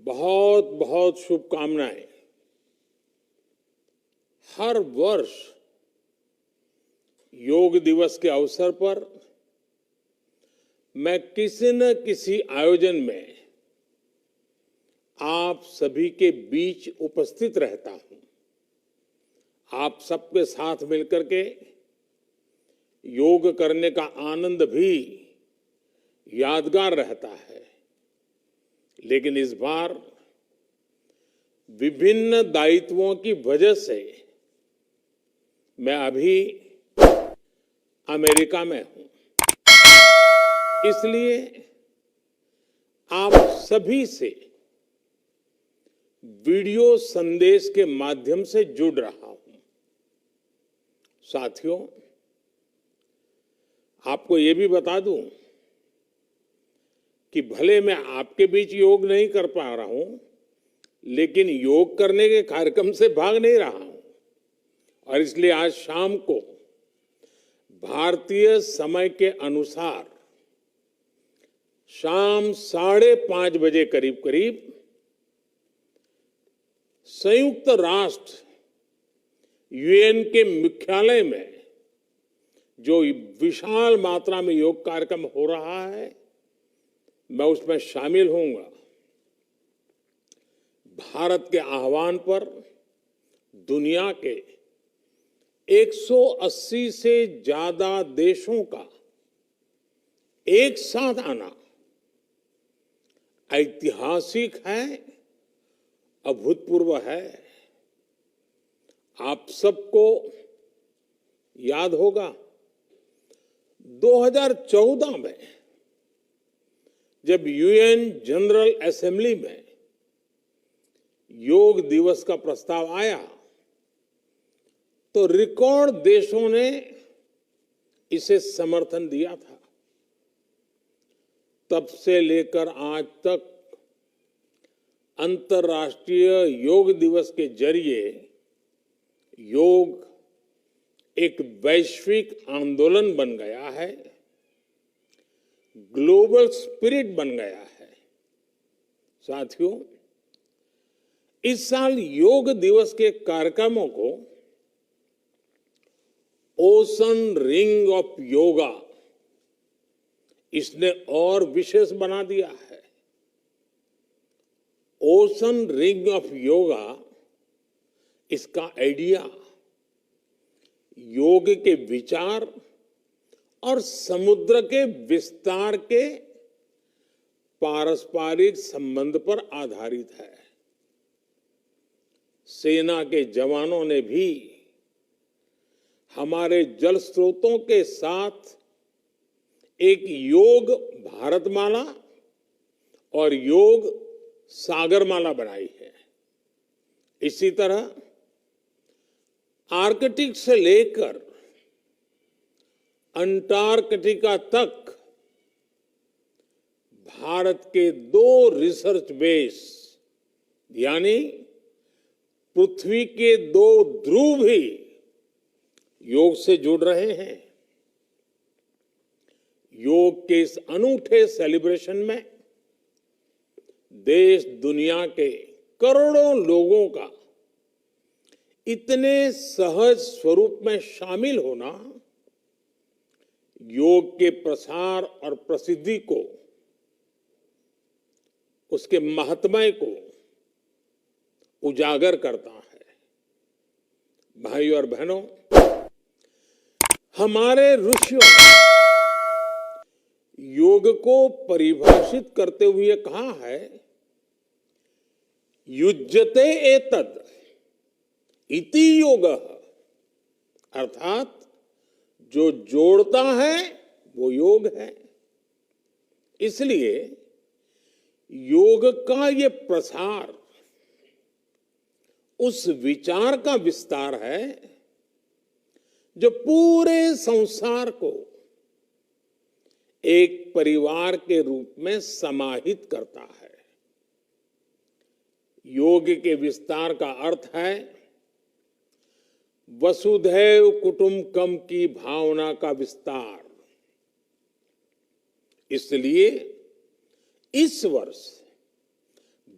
बहुत बहुत शुभकामनाएं। हर वर्ष योग दिवस के अवसर पर मैं किसी न किसी आयोजन में आप सभी के बीच उपस्थित रहता हूं। आप सबके साथ मिलकर के योग करने का आनंद भी यादगार रहता है। लेकिन इस बार विभिन्न दायित्वों की वजह से मैं अभी अमेरिका में हूं। इसलिए आप सभी से वीडियो संदेश के माध्यम से जुड़ रहा हूं। साथियों, आपको ये भी बता दूं कि भले मैं आपके बीच योग नहीं कर पा रहा हूं, लेकिन योग करने के कार्यक्रम से भाग नहीं रहा हूं। और इसलिए आज शाम को भारतीय समय के अनुसार शाम 5:30 बजे करीब करीब संयुक्त राष्ट्र यूएन के मुख्यालय में जो विशाल मात्रा में योग कार्यक्रम हो रहा है, मैं उसमें शामिल होऊंगा। भारत के आह्वान पर दुनिया के 180 से ज्यादा देशों का एक साथ आना ऐतिहासिक है, अभूतपूर्व है। आप सबको याद होगा 2014 में जब यूएन जनरल असेंबली में योग दिवस का प्रस्ताव आया तो रिकॉर्ड देशों ने इसे समर्थन दिया था। तब से लेकर आज तक अंतर्राष्ट्रीय योग दिवस के जरिए योग एक वैश्विक आंदोलन बन गया है, ग्लोबल स्पिरिट बन गया है। साथियों, इस साल योग दिवस के कार्यक्रमों को ओशन रिंग ऑफ योगा इसने और विशेष बना दिया है। ओशन रिंग ऑफ योगा, इसका आइडिया योग के विचार और समुद्र के विस्तार के पारस्परिक संबंध पर आधारित है। सेना के जवानों ने भी हमारे जल स्रोतों के साथ एक योग भारतमाला और योग सागरमाला बनाई है। इसी तरह आर्कटिक से लेकर अंटार्कटिका तक भारत के 2 रिसर्च बेस यानी पृथ्वी के 2 ध्रुव भी योग से जुड़ रहे हैं। योग के इस अनूठे सेलिब्रेशन में देश दुनिया के करोड़ों लोगों का इतने सहज स्वरूप में शामिल होना योग के प्रसार और प्रसिद्धि को, उसके महात्म्य को उजागर करता है। भाइयों और बहनों, हमारे ऋषियों ने योग को परिभाषित करते हुए कहा है, युज्यते एतद इति योगः, अर्थात जो जोड़ता है वो योग है। इसलिए योग का ये प्रसार उस विचार का विस्तार है जो पूरे संसार को एक परिवार के रूप में समाहित करता है। योग के विस्तार का अर्थ है वसुधैव कुटुंबकम की भावना का विस्तार। इसलिए इस वर्ष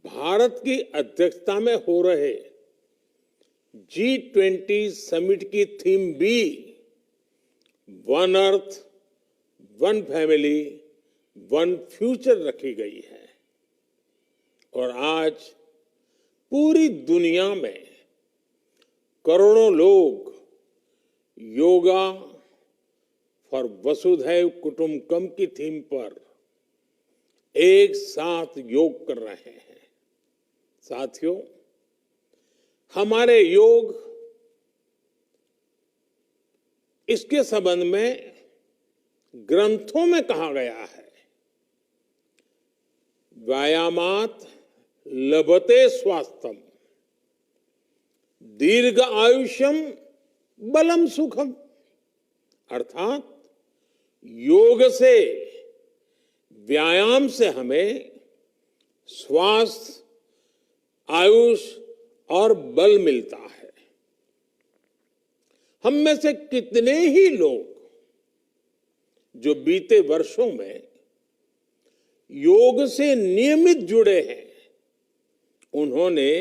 भारत की अध्यक्षता में हो रहे G20 समिट की थीम भी one earth, one family, one future रखी गई है। और आज पूरी दुनिया में करोड़ों लोग योगा फॉर वसुधैव कुटुंबकम की थीम पर एक साथ योग कर रहे हैं। साथियों, हमारे योग इसके संबंध में ग्रंथों में कहा गया है, व्यायामात लभते स्वास्थ्यम, दीर्घ आयुष्यम बलम सुखम। अर्थात योग से, व्यायाम से हमें स्वास्थ्य, आयुष और बल मिलता है। हम में से कितने ही लोग जो बीते वर्षों में योग से नियमित जुड़े हैं, उन्होंने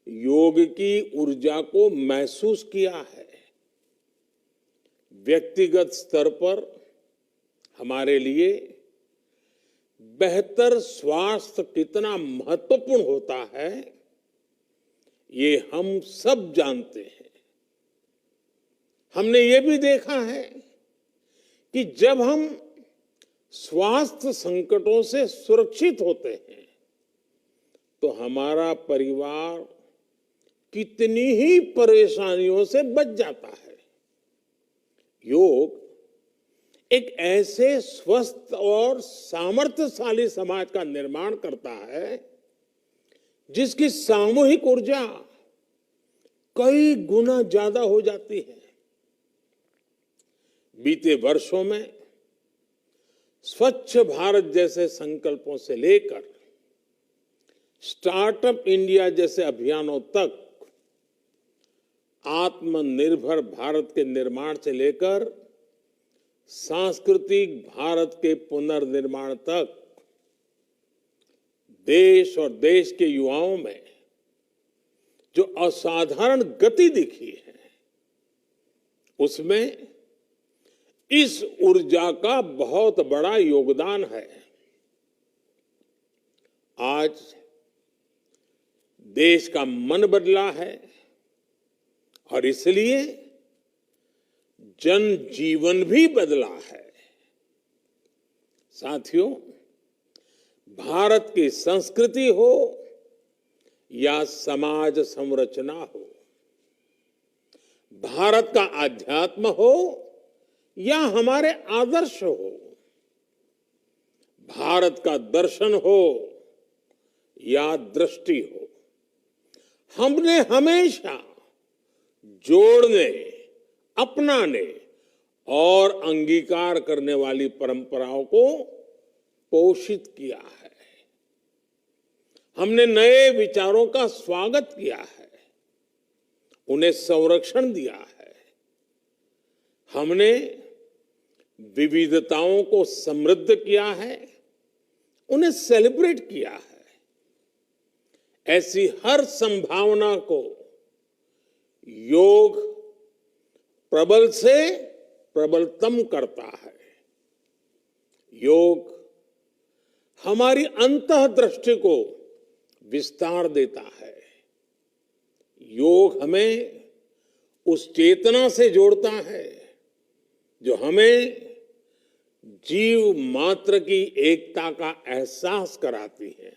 योग की ऊर्जा को महसूस किया है। व्यक्तिगत स्तर पर हमारे लिए बेहतर स्वास्थ्य कितना महत्वपूर्ण होता है, ये हम सब जानते हैं। हमने ये भी देखा है कि जब हम स्वास्थ्य संकटों से सुरक्षित होते हैं, तो हमारा परिवार कितनी ही परेशानियों से बच जाता है। योग एक ऐसे स्वस्थ और सामर्थ्यशाली समाज का निर्माण करता है जिसकी सामूहिक ऊर्जा कई गुना ज्यादा हो जाती है। बीते वर्षों में स्वच्छ भारत जैसे संकल्पों से लेकर स्टार्टअप इंडिया जैसे अभियानों तक, आत्मनिर्भर भारत के निर्माण से लेकर सांस्कृतिक भारत के पुनर्निर्माण तक, देश और देश के युवाओं में जो असाधारण गति दिखी है, उसमें इस ऊर्जा का बहुत बड़ा योगदान है। आज देश का मन बदला है और इसलिए जनजीवन भी बदला है। साथियों, भारत की संस्कृति हो या समाज संरचना हो, भारत का आध्यात्म हो या हमारे आदर्श हो, भारत का दर्शन हो या दृष्टि हो, हमने हमेशा जोड़ने, अपनाने और अंगीकार करने वाली परंपराओं को पोषित किया है। हमने नए विचारों का स्वागत किया है, उन्हें संरक्षण दिया है। हमने विविधताओं को समृद्ध किया है, उन्हें सेलिब्रेट किया है। ऐसी हर संभावना को योग प्रबल से प्रबलतम करता है। योग हमारी अंतःदृष्टि को विस्तार देता है। योग हमें उस चेतना से जोड़ता है जो हमें जीव मात्र की एकता का एहसास कराती है,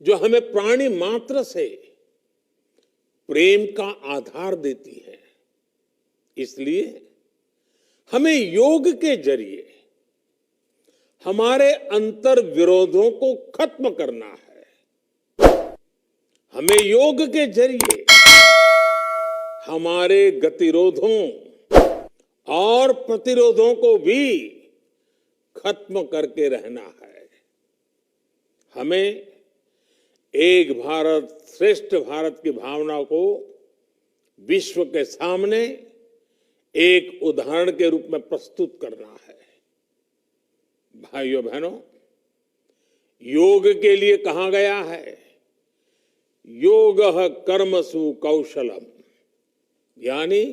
जो हमें प्राणी मात्र से प्रेम का आधार देती है। इसलिए हमें योग के जरिए हमारे अंतर विरोधों को खत्म करना है। हमें योग के जरिए हमारे गतिरोधों और प्रतिरोधों को भी खत्म करके रहना है। हमें एक भारत श्रेष्ठ भारत की भावना को विश्व के सामने एक उदाहरण के रूप में प्रस्तुत करना है। भाइयों बहनों, योग के लिए कहा गया है, योगः कर्मसु कौशलम, यानी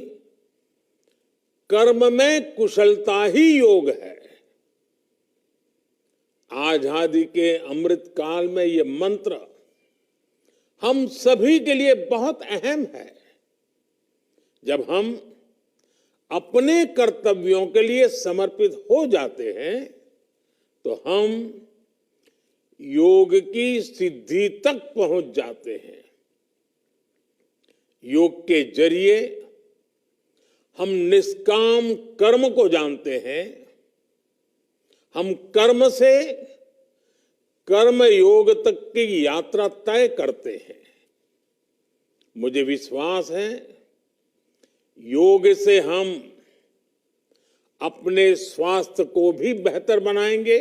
कर्म में कुशलता ही योग है। आजादी के अमृत काल में ये मंत्र हम सभी के लिए बहुत अहम है। जब हम अपने कर्तव्यों के लिए समर्पित हो जाते हैं तो हम योग की सिद्धि तक पहुंच जाते हैं। योग के जरिए हम निष्काम कर्म को जानते हैं। हम कर्म से कर्म योग तक की यात्रा तय करते हैं। मुझे विश्वास है, योग से हम अपने स्वास्थ्य को भी बेहतर बनाएंगे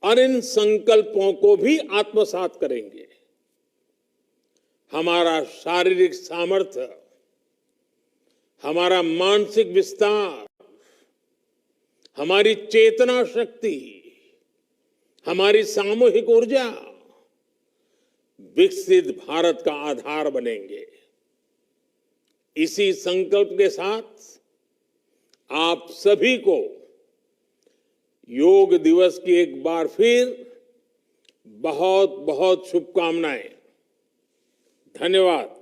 और इन संकल्पों को भी आत्मसात करेंगे। हमारा शारीरिक सामर्थ्य, हमारा मानसिक विस्तार, हमारी चेतना शक्ति, हमारी सामूहिक ऊर्जा विकसित भारत का आधार बनेंगे। इसी संकल्प के साथ आप सभी को योग दिवस की एक बार फिर बहुत बहुत शुभकामनाएं। धन्यवाद।